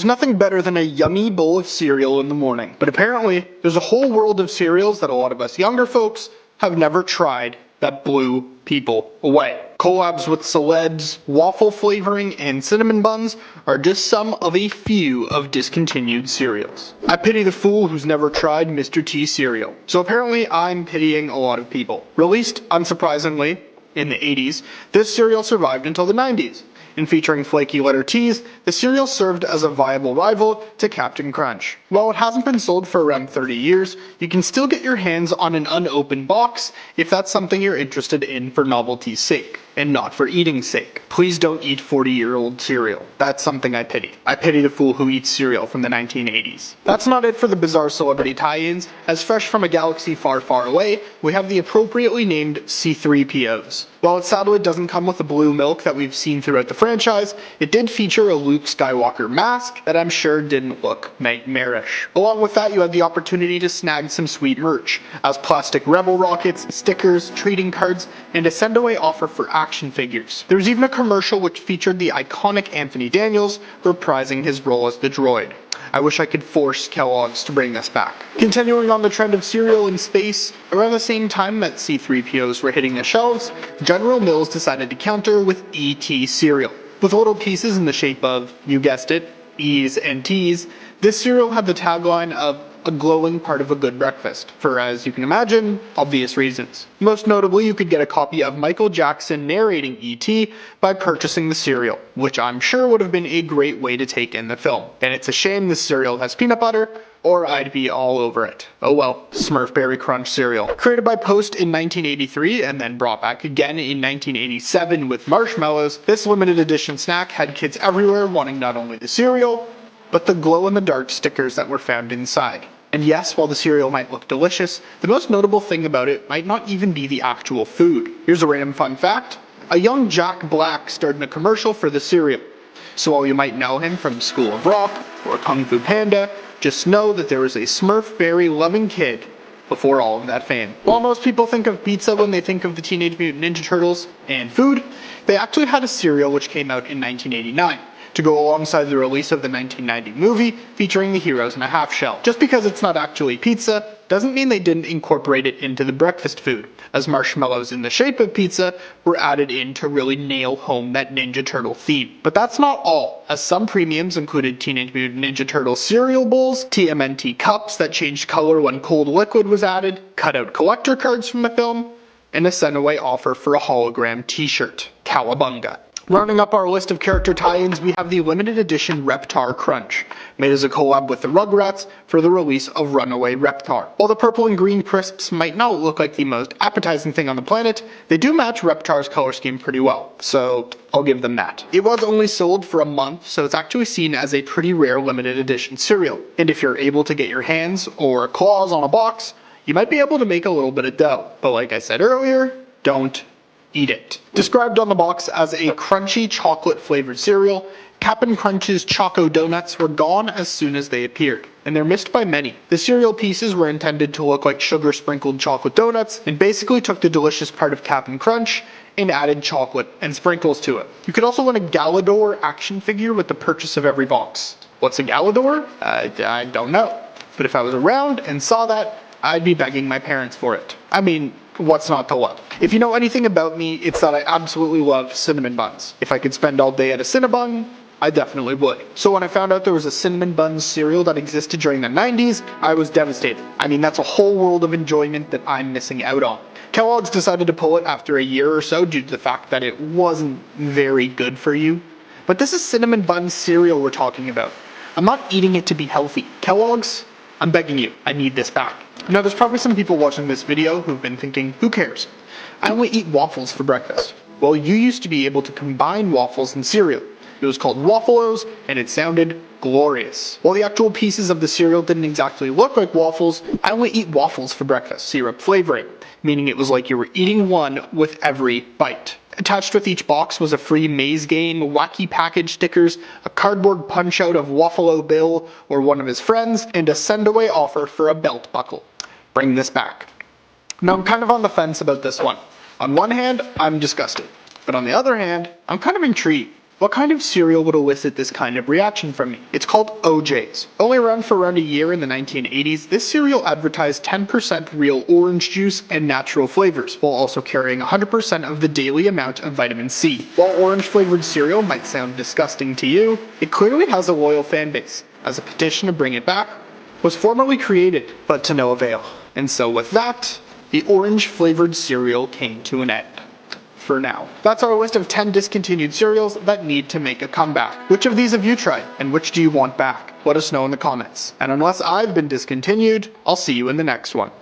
nothing better than a yummy bowl of cereal in the morning. But apparently, there's a whole world of cereals that a lot of us younger folks have never tried that blew people away. Collabs with celebs, waffle flavoring, and cinnamon buns are just some of a few of discontinued cereals. I pity the fool who's never tried Mr. T cereal. So apparently I'm pitying a lot of people. Released, unsurprisingly, in the 80s, this cereal survived until the 90s. And featuring flaky letter T's, the cereal served as a viable rival to Captain Crunch. While it hasn't been sold for around 30 years, you can still get your hands on an unopened box if that's something you're interested in for novelty's sake, and not for eating's sake. Please don't eat 40-year-old cereal. That's something I pity. I pity the fool who eats cereal from the 1980s. That's not it for the bizarre celebrity tie-ins, as fresh from a galaxy far, far away, we have the appropriately named C3POs. While it sadly doesn't come with the blue milk that we've seen throughout the franchise, it did feature a Luke Skywalker mask that I'm sure didn't look nightmarish. Along with that, you had the opportunity to snag some sweet merch, as plastic rebel rockets, stickers, trading cards, and a send-away offer for action figures. There was even a commercial which featured the iconic Anthony Daniels reprising his role as the droid. I wish I could force Kellogg's to bring this back. Continuing on the trend of cereal in space, around the same time that C3POs were hitting the shelves, General Mills decided to counter with ET cereal. With little pieces in the shape of, you guessed it, E's and T's, this cereal had the tagline of a glowing part of a good breakfast, for as you can imagine, obvious reasons. Most notably, you could get a copy of Michael Jackson narrating E.T. by purchasing the cereal, which I'm sure would have been a great way to take in the film. And it's a shame this cereal has peanut butter, or I'd be all over it. Oh well, Smurf Berry Crunch cereal. Created by Post in 1983 and then brought back again in 1987 with marshmallows, this limited edition snack had kids everywhere wanting not only the cereal, but the glow-in-the-dark stickers that were found inside. And yes, while the cereal might look delicious, the most notable thing about it might not even be the actual food. Here's a random fun fact. A young Jack Black starred in a commercial for the cereal. So while you might know him from School of Rock or Kung Fu Panda, just know that there was a Smurf Berry loving kid before all of that fame. While most people think of pizza when they think of the Teenage Mutant Ninja Turtles and food, they actually had a cereal which came out in 1989. To go alongside the release of the 1990 movie featuring the heroes in a half shell. Just because it's not actually pizza doesn't mean they didn't incorporate it into the breakfast food, as marshmallows in the shape of pizza were added in to really nail home that Ninja Turtle theme. But that's not all, as some premiums included Teenage Mutant Ninja Turtle cereal bowls, TMNT cups that changed color when cold liquid was added, cut-out collector cards from the film, and a send-away offer for a hologram t-shirt. Cowabunga. Rounding up our list of character tie-ins, we have the limited edition Reptar Crunch, made as a collab with the Rugrats for the release of Runaway Reptar. While the purple and green crisps might not look like the most appetizing thing on the planet, they do match Reptar's color scheme pretty well, so I'll give them that. It was only sold for a month, so it's actually seen as a pretty rare limited edition cereal, and if you're able to get your hands or claws on a box, you might be able to make a little bit of dough. But like I said earlier, don't eat it. Described on the box as a crunchy chocolate flavored cereal, Cap'n Crunch's Choco Donuts were gone as soon as they appeared, and they're missed by many. The cereal pieces were intended to look like sugar sprinkled chocolate donuts, and basically took the delicious part of Cap'n Crunch and added chocolate and sprinkles to it. You could also win a Galador action figure with the purchase of every box. What's a Galador? I don't know. But if I was around and saw that, I'd be begging my parents for it. I mean, what's not to love? If you know anything about me, it's that I absolutely love cinnamon buns. If I could spend all day at a Cinnabon, I definitely would. So when I found out there was a cinnamon buns cereal that existed during the 90s, I was devastated. I mean, that's a whole world of enjoyment that I'm missing out on. Kellogg's decided to pull it after a year or so due to the fact that it wasn't very good for you. But this is cinnamon buns cereal we're talking about. I'm not eating it to be healthy. Kellogg's, I'm begging you, I need this back. Now there's probably some people watching this video who've been thinking, who cares? I only eat waffles for breakfast. Well, you used to be able to combine waffles and cereal. It was called Waffle O's, and it sounded glorious. While the actual pieces of the cereal didn't exactly look like waffles, I only eat waffles for breakfast, syrup flavoring, meaning it was like you were eating one with every bite. Attached with each box was a free maze game, wacky package stickers, a cardboard punch-out of Waffle O Bill or one of his friends, and a send-away offer for a belt buckle. Bring this back. Now I'm kind of on the fence about this one. On one hand, I'm disgusted. But on the other hand, I'm kind of intrigued. What kind of cereal would elicit this kind of reaction from me? It's called OJ's. Only around for around a year in the 1980s, this cereal advertised 10% real orange juice and natural flavors, while also carrying 100% of the daily amount of vitamin C. While orange-flavored cereal might sound disgusting to you, it clearly has a loyal fan base, as a petition to bring it back was formally created, but to no avail. And so with that, the orange-flavored cereal came to an end. For now. That's our list of 10 discontinued cereals that need to make a comeback. Which of these have you tried, and which do you want back? Let us know in the comments. And unless I've been discontinued, I'll see you in the next one.